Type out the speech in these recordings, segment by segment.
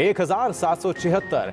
1,776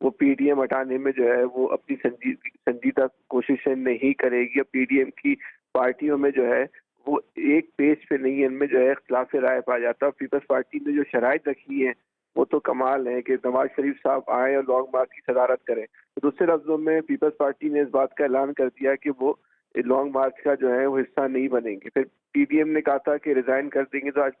وہ پی D M ہٹانے میں جو ہے وہ اپنی سنجیدہ کوششیں نہیں کرے گی. پی ڈی ایم کی پارٹیوں میں جو ہے وہ ایک پیج پہ نہیں ہے, ان میں جو ہے اختلاف رائے پایا جاتا ہے. پیپلز پارٹی نے جو شرائط رکھی ہیں وہ تو کمال ہے کہ نواز شریف صاحب آئیں اور لانگ مارچ کی صدارت کریں. دوسرے لفظوں میں پیپلز پارٹی نے اس بات کا اعلان کر دیا کہ وہ لانگ مارچ کا جو ہے وہ حصہ نہیں بنیں گے. پھر پی ڈی ایم نے کہا تھا کہ ریزائن کر دیں گے, تو آج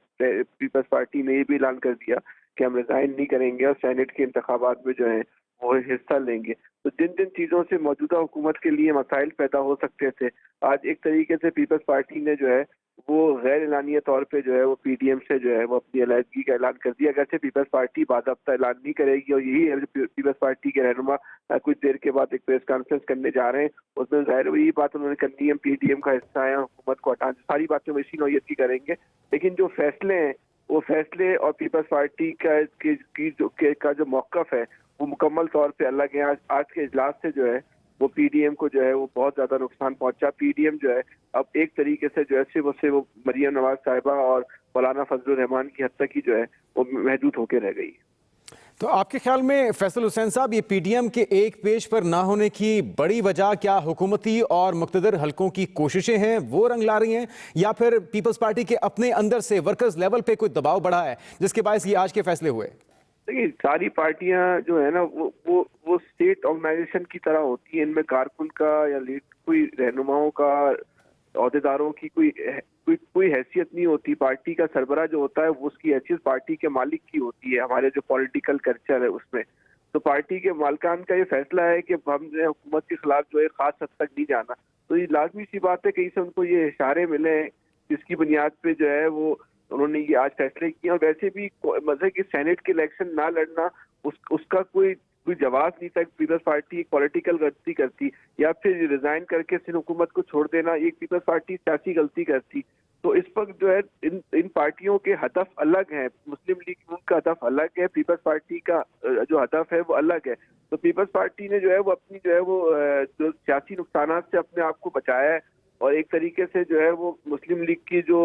پیپلز پارٹی نے یہ بھی اعلان کر دیا کہ ہم ریزائن نہیں کریں گے اور سینٹ کے انتخابات میں جو ہے وہ حصہ لیں گے. تو جن چیزوں سے موجودہ حکومت کے لیے مسائل پیدا ہو سکتے تھے, آج ایک طریقے سے پیپلز پارٹی نے جو ہے وہ غیر اعلانیہ طور پہ جو ہے وہ پی ڈی ایم سے جو ہے وہ اپنی علیحدگی کا اعلان کر دیا. اگرچہ پیپلز پارٹی باضابطہ اعلان نہیں کرے گی, اور یہی ہے جو پیپلز پارٹی کے رہنما کچھ دیر کے بعد ایک پریس کانفرنس کرنے جا رہے ہیں, اس میں ظاہر یہی بات انہوں نے کرنی ہے پی ڈی ایم کا حصہ ہے, حکومت کو ہٹانے, ساری باتیں وہ اسی نوعیت کی کریں گے. لیکن جو فیصلے ہیں وہ فیصلے اور پیپلز پارٹی کا جو موقف ہے وہ مکمل طور پہ الگ ہے. آج کے اجلاس سے جو ہے وہ پی ڈی ایم کو جو ہے وہ بہت زیادہ نقصان پہنچا. پی ڈی ایم جو ہے اب ایک طریقے سے جو ہے صرف وہ مریم نواز صاحبہ اور مولانا فضل الرحمان کی حد تک ہی جو ہے وہ محدود ہو کے رہ گئی. تو آپ کے خیال میں فیصل حسین صاحب, یہ پی ڈی ایم کے ایک پیج پر نہ ہونے کی بڑی وجہ کیا حکومتی اور مقتدر حلقوں کی کوششیں ہیں وہ رنگ لا رہی ہیں, یا پھر پیپلز پارٹی کے اپنے اندر سے ورکرز لیول پہ کوئی دباؤ بڑھا ہے جس کے باعث یہ آج کے فیصلے ہوئے؟ دیکھیے ساری پارٹیاں جو ہے نا وہ اسٹیٹ آرگنائزیشن کی طرح ہوتی ہیں. ان میں کارکن کا یا کوئی رہنماؤں کا, عہدیداروں کی کوئی حیثیت نہیں ہوتی. پارٹی کا سربراہ جو ہوتا ہے وہ اس کی حیثیت پارٹی کے مالک کی ہوتی ہے. ہمارے جو پولیٹیکل کلچر ہے اس میں تو پارٹی کے مالکان کا یہ فیصلہ ہے کہ ہم نے حکومت کے خلاف جو ہے خاص حد تک نہیں جانا. تو یہ لازمی سی بات ہے, کہیں سے ان کو یہ اشارے ملے ہیں جس کی بنیاد پہ جو ہے وہ انہوں نے یہ آج فیصلے کیے. اور ویسے بھی مزے کہ سینٹ کے الیکشن نہ لڑنا اس کا کوئی جواز نہیں تھا. پیپلز پارٹی ایک پولیٹیکل غلطی کرتی یا پھر ریزائن کر کے سندھ حکومت کو چھوڑ دینا, ایک پیپلز پارٹی سیاسی غلطی کرتی. تو اس وقت جو ہے ان پارٹیوں کے ہدف الگ ہیں. مسلم لیگ کا ہدف الگ ہے, پیپلز پارٹی کا جو ہدف ہے وہ الگ ہے. تو پیپلز پارٹی نے جو ہے وہ اپنی جو ہے وہ جو سیاسی نقصانات سے اپنے آپ کو بچایا ہے, اور ایک طریقے سے جو ہے وہ مسلم لیگ کی جو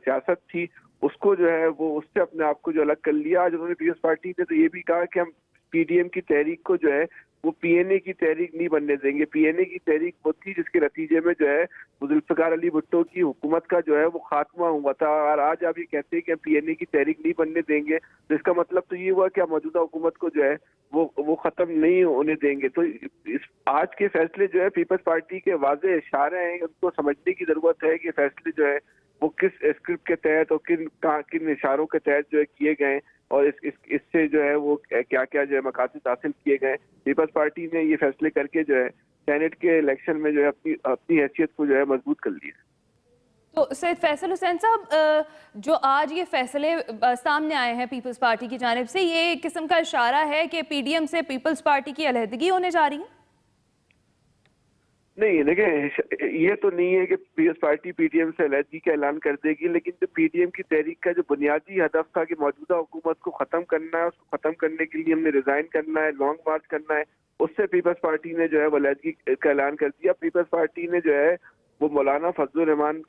سیاست تھی اس کو جو ہے وہ اس سے اپنے آپ کو جو الگ کر لیا. آج انہوں نے پیپلز پارٹی نے تو یہ بھی کہا کہ ہم پی ڈی ایم کی تحریک کو جو ہے وہ پی این اے کی تحریک نہیں بننے دیں گے. پی این اے کی تحریک وہ تھی جس کے نتیجے میں جو ہے ذوالفقار علی بھٹو کی حکومت کا جو ہے وہ خاتمہ ہوا تھا, اور آج آپ یہ کہتے ہیں کہ ہم پی این اے کی تحریک نہیں بننے دیں گے, تو اس کا مطلب تو یہ ہوا کہ موجودہ حکومت کو جو ہے وہ ختم نہیں ہونے دیں گے. تو آج کے فیصلے جو ہے پیپلز پارٹی کے واضح اشارے ہیں, ان کو سمجھنے کی ضرورت ہے کہ فیصلے جو ہے وہ کس اسکرپٹ کے تحت اور کن اشاروں کے تحت جو ہے کیے گئے, اور اس سے جو ہے وہ کیا کیا جو ہے مقاصد حاصل کیے گئے. پیپلز پارٹی نے یہ فیصلے کر کے جو ہے سینٹ کے الیکشن میں جو ہے اپنی حیثیت کو جو ہے مضبوط کر لیا. تو سید فیصل حسین صاحب, جو آج یہ فیصلے سامنے آئے ہیں پیپلز پارٹی کی جانب سے, یہ ایک قسم کا اشارہ ہے کہ پی ڈی ایم سے پیپلز پارٹی کی علیحدگی ہونے جا رہی ہے؟ نہیں دیکھیں, یہ تو نہیں ہے کہ Peoples Party P D M سے علیحدگی کا اعلان کر دے گی, لیکن جو پی ڈی ایم کی تحریک کا جو بنیادی ہدف تھا کہ موجودہ حکومت کو ختم کرنا ہے, اس کو ختم کرنے کے لیے ہم نے ریزائن کرنا ہے, لانگ مارچ کرنا ہے, اس سے پیپلز پارٹی نے جو ہے وہ علیحدگی کا اعلان کر دیا. پیپلز پارٹی نے جو ہے وہ مولانا فضل الرحمان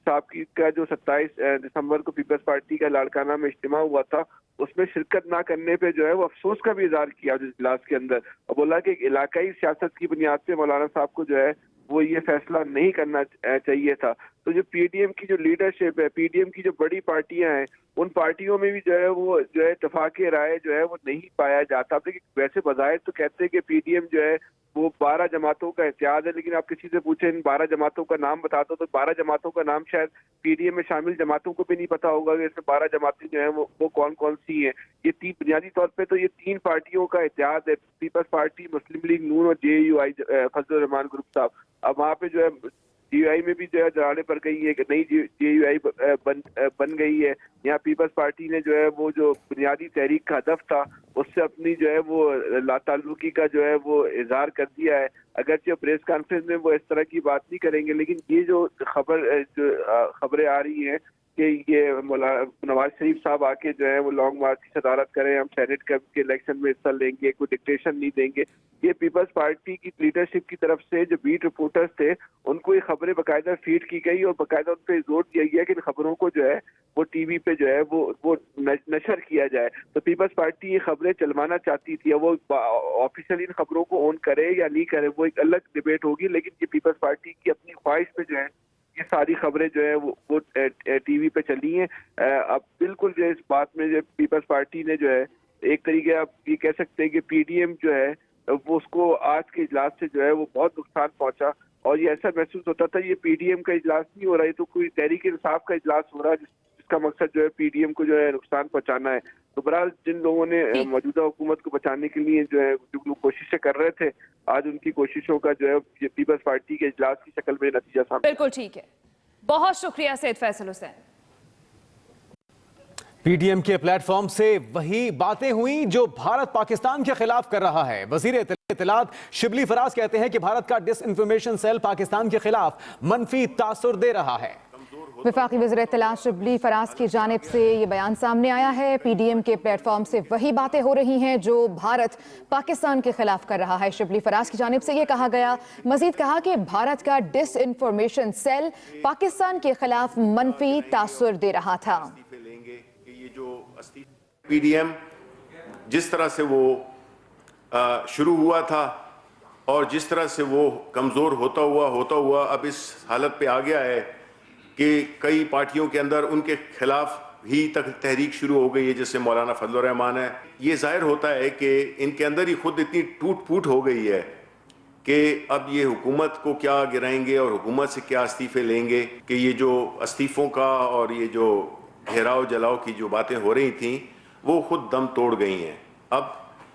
صاحب کا جو 27 دسمبر کو پیپلز پارٹی کا لاڑکانہ میں اجتماع ہوا تھا اس میں شرکت نہ کرنے پہ جو ہے وہ افسوس کا بھی اظہار کیا اس اجلاس کے اندر, اور بولا کہ علاقائی سیاست کی بنیاد پہ مولانا صاحب کو جو ہے وہ یہ فیصلہ نہیں کرنا چاہیے تھا. تو جو پی ڈی ایم کی جو لیڈرشپ ہے, پی ڈی ایم کی جو بڑی پارٹیاں ہیں, ان پارٹیوں میں بھی جو ہے وہ جو ہے اتفاق رائے جو ہے وہ نہیں پایا جاتا. لیکن ویسے بظاہر تو کہتے ہیں کہ پی ڈی ایم جو ہے وہ 12 جماعتوں کا اتحاد ہے, لیکن آپ کسی سے پوچھیں ان 12 جماعتوں کا نام بتا دو تو 12 جماعتوں کا نام شاید پی ڈی ایم میں شامل جماعتوں کو بھی نہیں پتا ہوگا کہ اس میں 12 جماعتیں جو ہیں وہ کون کون سی ہیں. یہ بنیادی طور پہ تو یہ 3 پارٹیوں کا اتحاد ہے, پیپلز پارٹی, مسلم لیگ نون اور جے you I Fazal Rahman group صاحب. اب وہاں پہ جو ہے جے یو آئی میں بھی جو ہے دراڑے پڑ گئی ہے کہ نئی جے یو آئی بن گئی ہے. یہاں پیپلز پارٹی نے جو ہے وہ جو بنیادی تحریک کا ہدف تھا اس سے اپنی جو ہے وہ لا تعلقی کا جو ہے وہ اظہار کر دیا ہے. اگرچہ پریس کانفرنس میں وہ اس طرح کی بات نہیں کریں گے, لیکن یہ جو خبریں آ رہی ہیں کہ یہ نواز شریف صاحب آ کے جو ہے وہ لانگ مارچ کی صدارت کریں, ہم سینٹ کے الیکشن میں حصہ لیں گے, کوئی ڈکٹیشن نہیں دیں گے. یہ پیپلز پارٹی کی لیڈرشپ کی طرف سے جو بیٹ رپورٹرز تھے ان کو یہ خبریں باقاعدہ فیڈ کی گئی اور باقاعدہ ان پہ زور دیا گیا کہ ان خبروں کو جو ہے وہ ٹی وی پہ جو ہے وہ نشر کیا جائے. تو پیپلز پارٹی یہ خبریں چلوانا چاہتی تھی, وہ آفیشلی ان خبروں کو اون کرے یا نہیں کرے وہ ایک الگ ڈبیٹ ہوگی, لیکن یہ پیپلز پارٹی کی اپنی خواہش پہ جو ہے یہ ساری خبریں جو ہے وہ ٹی وی پہ چلی ہیں. اب بالکل جو اس بات میں جو پیپلز پارٹی نے جو ہے ایک طریقے آپ یہ کہہ سکتے ہیں کہ پی ڈی ایم جو ہے وہ اس کو آج کے اجلاس سے جو ہے وہ بہت نقصان پہنچا, اور یہ ایسا محسوس ہوتا تھا یہ پی ڈی ایم کا اجلاس نہیں ہو رہا ہے, تو کوئی تحریک انصاف کا اجلاس ہو رہا ہے جس کا مقصد جو ہے پی ڈی ایم کو جو ہے نقصان پہنچانا ہے. تو بہرحال جن لوگوں نے موجودہ حکومت کو بچانے کے لیے جو ہے جو لوگ کوششیں کر رہے تھے, آج ان کی کوششوں کا جو ہے پیپلز پارٹی کے اجلاس کی شکل میں نتیجہ سامنے. بالکل ٹھیک ہے, بہت شکریہ سید فیصل حسین. پی ڈی ایم کے پلیٹ فارم سے وہی باتیں ہوئیں جو بھارت پاکستان کے خلاف کر رہا ہے. وزیر اطلاعات شبلی فراز کہتے ہیں کہ بھارت کا ڈس انفارمیشن سیل پاکستان کے خلاف منفی تاثر دے رہا ہے. وفاقی وزیر اطلاعات شبلی فراز کی جانب سے یہ بیان سامنے آیا ہے. پی ڈی ایم کے پلیٹ فارم سے وہی باتیں ہو رہی ہیں جو بھارت پاکستان کے خلاف کر رہا ہے. شبلی فراز کی جانب سے یہ کہا گیا, مزید کہا کہ بھارت کا ڈس انفارمیشن سیل پاکستان کے خلاف منفی تاثر دے رہا تھا. پی ڈی ایم جس طرح سے وہ شروع ہوا تھا اور جس طرح سے وہ کمزور ہوتا ہوا اب اس حالت پہ آ گیا ہے کہ کئی پارٹیوں کے اندر ان کے خلاف ہی تک تحریک شروع ہو گئی ہے, جیسے مولانا فضل الرحمان ہے. یہ ظاہر ہوتا ہے کہ ان کے اندر ہی خود اتنی ٹوٹ پھوٹ ہو گئی ہے کہ اب یہ حکومت کو کیا گرائیں گے اور حکومت سے کیا استعفے لیں گے, کہ یہ جو استعفوں کا اور یہ جو گھیراؤ جلاؤ کی جو باتیں ہو رہی تھیں وہ خود دم توڑ گئی ہیں. اب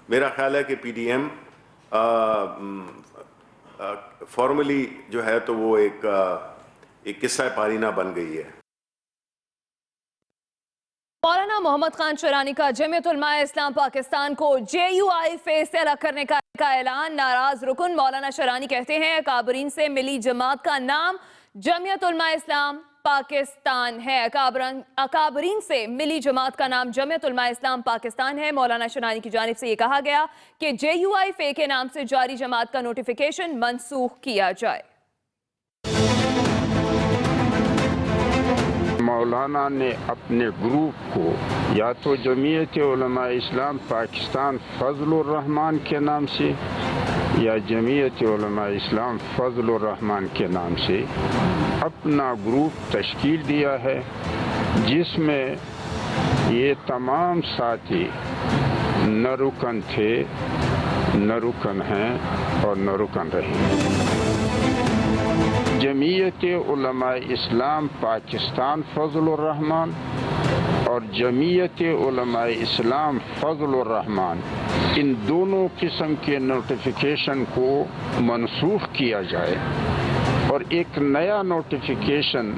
میرا خیال ہے کہ پی ڈی ایم فارملی جو ہے تو وہ ایک قصہ پارینہ بن گئی ہے. مولانا محمد خان شیرانی کا جمعیت علماء اسلام پاکستان کو JUI سے الگ کرنے کا اعلان. ناراض رکن مولانا شیرانی کہتے ہیں اکابرین سے ملی جماعت کا نام جمعیت علماء اسلام پاکستان ہے. اکابرین سے ملی جماعت کا نام جمعیت علماء اسلام پاکستان ہے. مولانا شیرانی کی جانب سے یہ کہا گیا کہ JUI کے نام سے جاری جماعت کا نوٹیفیکیشن منسوخ کیا جائے. مولانا نے اپنے گروپ کو یا تو جمعیت علماء اسلام پاکستان فضل الرحمان کے نام سے یا جمعیت علماء اسلام فضل الرحمان کے نام سے اپنا گروپ تشکیل دیا ہے, جس میں یہ تمام ساتھی نہ رکن تھے, نہ رکن ہیں اور نہ رکن رہیں. جمعیت علماء اسلام پاکستان فضل الرحمان اور جمعیت علماء اسلام فضل الرحمان ان دونوں قسم کے نوٹیفیکیشن کو منسوخ کیا جائے اور ایک نیا نوٹیفیکیشن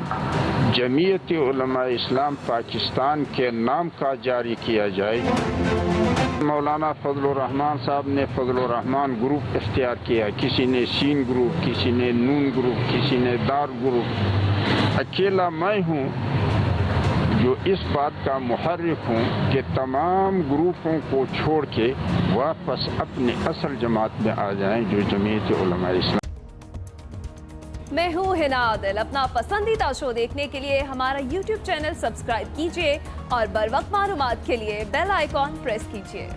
جمعیت علماء اسلام پاکستان کے نام کا جاری کیا جائے. مولانا فضل الرحمان صاحب نے فضل الرحمان گروپ اختیار کیا, کسی نے سین گروپ, کسی نے نون گروپ, کسی نے دار گروپ. اکیلا میں ہوں جو اس بات کا محرک ہوں کہ تمام گروپوں کو چھوڑ کے واپس اپنے اصل جماعت میں آ جائیں جو جمعیت علماء اسلام. میں ہوں ہنا عادل. اپنا پسندیدہ شو دیکھنے کے لیے ہمارا YouTube چینل سبسکرائب کیجیے اور بر وقت معلومات کے لیے بیل آئیکن پریس کیجیے.